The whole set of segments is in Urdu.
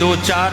2-4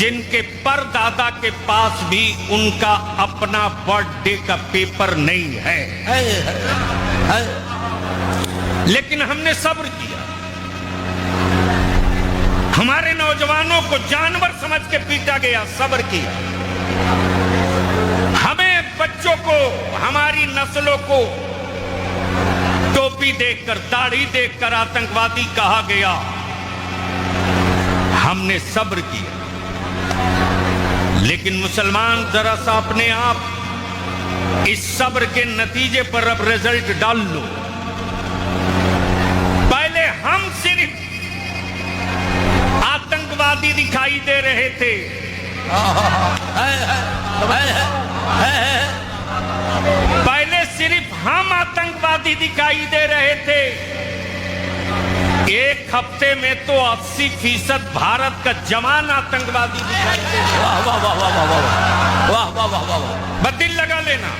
جن کے پردادا کے پاس بھی ان کا اپنا برتھ ڈے کا پیپر نہیں ہے، لیکن ہم نے صبر کیا. ہمارے نوجوانوں کو جانور سمجھ کے پیٹا گیا، صبر کیا. ہمیں بچوں کو، ہماری نسلوں کو ٹوپی دیکھ کر، داڑھی دیکھ کر آتنکوادی کہا گیا، ہم نے صبر کیا. لیکن مسلمان ذرا سا اپنے آپ اس صبر کے نتیجے پر اب رزلٹ ڈال لو. پہلے ہم صرف آتنکوادی دکھائی دے رہے تھے، پہلے صرف ہم آتنکوادی دکھائی دے رہے تھے. ایک ہفتے میں تو 80% بھارت کا جوان آتنکوادی دکھائی دے رہا. بس دل لگا لینا،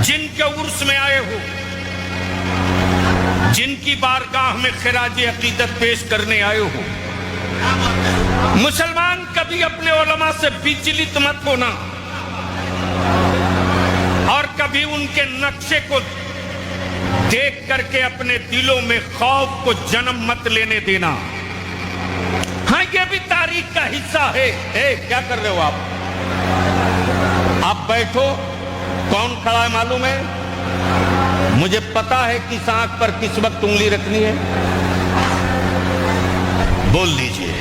جن کے عرس میں آئے ہو، جن کی بارگاہ میں خراج عقیدت پیش کرنے آئے ہو، مسلمان کبھی اپنے علماء سے وچلت مت ہونا، اور کبھی ان کے نقشے کو دیکھ کر کے اپنے دلوں میں خوف کو جنم مت لینے دینا. ہاں یہ بھی تاریخ کا حصہ ہے. کیا کر رہے ہو آپ بیٹھو. کون کھڑا ہے معلوم ہے؟ مجھے پتا ہے کس آنکھ پر کس وقت انگلی رکھنی ہے. بول دیجئے.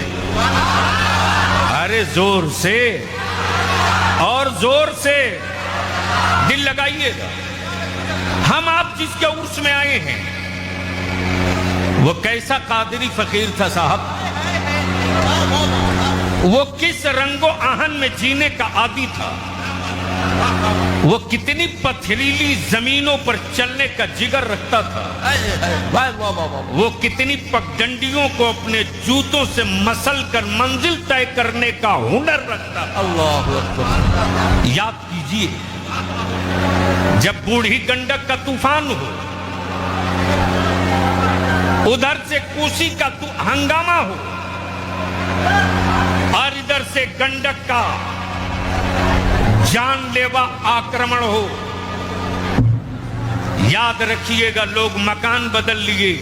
ارے زور سے اور زور سے دل لگائیے گا. ہم آپ جس کے عرس میں آئے ہیں وہ کیسا قادری فقیر تھا صاحب، وہ کس رنگ و آہن میں جینے کا عادی تھا، وہ کتنی پتھریلی زمینوں پر چلنے کا جگر رکھتا تھا، وہ کتنی پگڈنڈیوں کو اپنے جوتوں سے مسل کر منزل طے کرنے کا ہنر رکھتا تھا. اللہ اکبر. یاد کیجئے جب بوڑھی گنڈک کا طوفان ہو، ادھر سے کوسی کا ہنگامہ ہو اور ادھر سے گنڈک کا جان لیوا آکرمن ہو، یاد رکھیے گا لوگ مکان بدل لیے،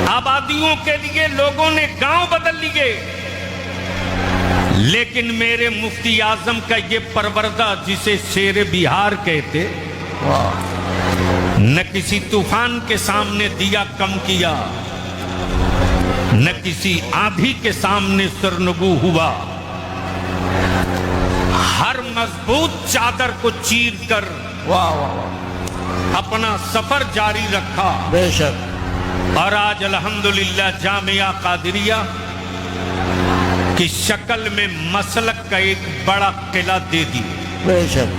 آبادیوں کے لیے لوگوں نے گاؤں بدل لیے، لیکن میرے مفتی اعظم کا یہ پروردہ جسے شیر بہار کہتے، نہ کسی طوفان کے سامنے دیا کم کیا، نہ کسی آندھی کے سامنے سرنگو ہوا، ہر مضبوط چادر کو چیر کر اپنا سفر جاری رکھا. بے شک. اور آج الحمدللہ جامعہ قادریہ کی شکل میں مسلک کا ایک بڑا قلعہ دے دی. بے شک.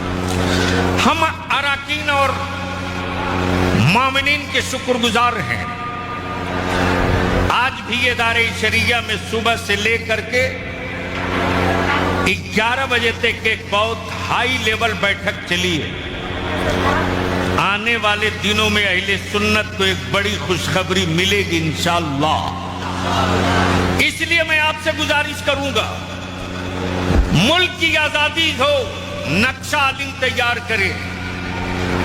ہم اراکین اور مومنین کے شکر گزار ہیں. آج بھی ادارے شریعہ میں صبح سے لے کر کے 11 بجے تک ایک بہت ہائی لیول بیٹھک چلی ہے. آنے والے دنوں میں اہل سنت کو ایک بڑی خوشخبری ملے گی انشاءاللہ. اس لیے میں آپ سے گزارش کروں گا، ملک کی آزادی ہو، نقشہ عالم تیار کرے.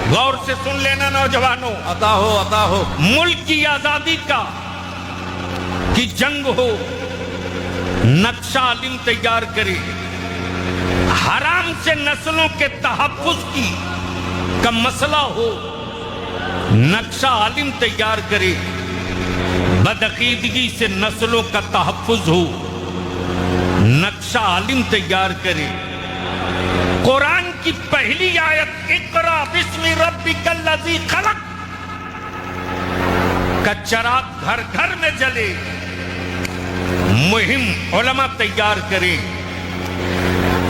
غور سے سن لینا نوجوانوں، عطا ہو عطا ہو. ملک کی آزادی کی جنگ ہو، نقشہ عالم تیار کرے. حرام سے نسلوں کے تحفظ کا مسئلہ ہو، نقشہ عالم تیار کرے. بدعقیدگی سے نسلوں کا تحفظ ہو، نقشہ عالم تیار کرے. قرآن کی پہلی آیت اقرا بسم ربک الذی خلق کا چراغ گھر گھر میں جلے. مہم علماء تیار کرے.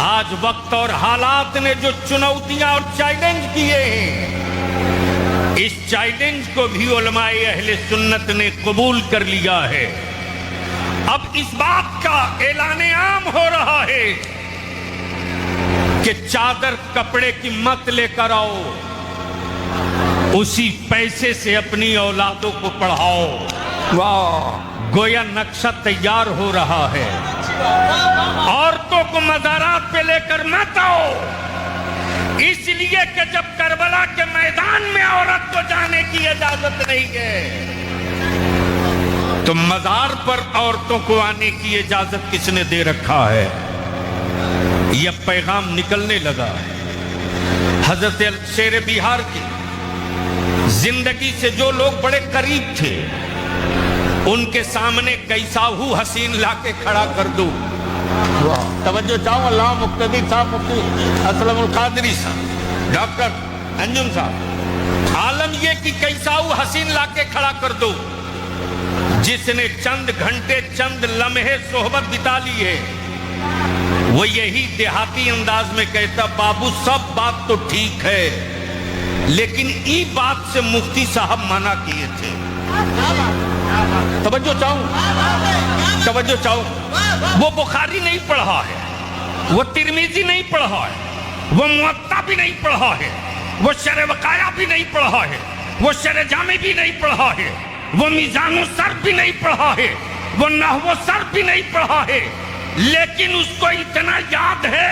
آج وقت اور حالات نے جو چنوتیاں اور چیلنج کیے ہیں، اس چیلنج کو بھی علماء اہل سنت نے قبول کر لیا ہے. اب اس بات کا اعلان عام ہو رہا ہے کہ چادر کپڑے کی مت لے کر آؤ، اسی پیسے سے اپنی اولادوں کو پڑھاؤ. واہ. گویا نقشہ تیار ہو رہا ہے. عورتوں کو مزارات پہ لے کر مت آؤ، اس لیے کہ جب کربلا کے میدان میں عورت کو جانے کی اجازت نہیں ہے تو مزار پر عورتوں کو آنے کی اجازت کس نے دے رکھا ہے؟ یہ پیغام نکلنے لگا ہے۔ حضرت شیر بہار کی زندگی سے جو لوگ بڑے قریب تھے ان کے سامنے کیسا ہو حسین لا کے کھڑا کر دو۔ توجہ چاہوں اللہ مقتدی صاحب، مفتی اسلم القادری صاحب، ڈاکٹر انجم صاحب، عالم یہ کہ کیسا ہو حسین لا کے کھڑا کر دو جس نے چند گھنٹے چند لمحے صحبت بتا لی ہے، وہ یہی دیہاتی انداز میں کہتا بابو سب بات تو ٹھیک ہے لیکن ای بات سے مفتی صاحب منع کیے تھے۔ توجہ چاہوں، وہ بخاری نہیں پڑھا ہے، وہ ترمذی نہیں پڑھا ہے، وہ موطا بھی نہیں پڑھا ہے، وہ شرح وقایہ بھی نہیں پڑھا ہے، وہ شرح جامع بھی نہیں پڑھا ہے، وہ میزان و صرف بھی نہیں پڑھا ہے، وہ نحو و صرف بھی نہیں پڑھا ہے، لیکن اس کو اتنا یاد ہے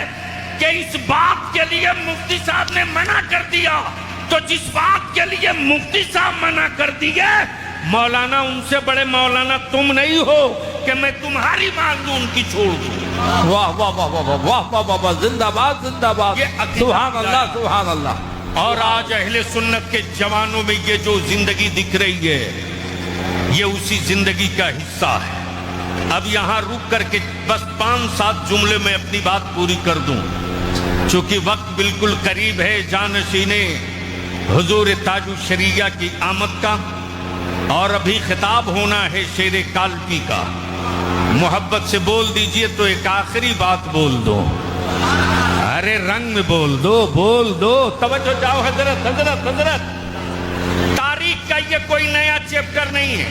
کہ اس بات کے لیے مفتی صاحب نے منع کر دیا، تو جس بات کے لیے مفتی صاحب منع کر دیے، مولانا ان سے بڑے مولانا تم نہیں ہو کہ میں تمہاری مان دوں ان کی چھوڑ دوں۔ واہ واہ واہ واہ واہ واہ واہ واہ، زندہ باد زندہ باد، سبحان اللہ سبحان اللہ۔ اور آج اہل سنت کے جوانوں میں یہ جو زندگی دکھ رہی ہے یہ اسی زندگی کا حصہ ہے۔ اب یہاں رک کر کے بس 5-7 جملے میں اپنی بات پوری کر دوں، چونکہ وقت بالکل قریب ہے جانشین حضور تاج الشریعہ کی آمد کا، اور ابھی خطاب ہونا ہے شیر کالپی کا۔ محبت سے بول دیجئے تو ایک آخری بات بول دو، ارے رنگ میں بول دو۔ توجہ جاؤ حضرت، تاریخ کا یہ کوئی نیا چیپٹر نہیں ہے۔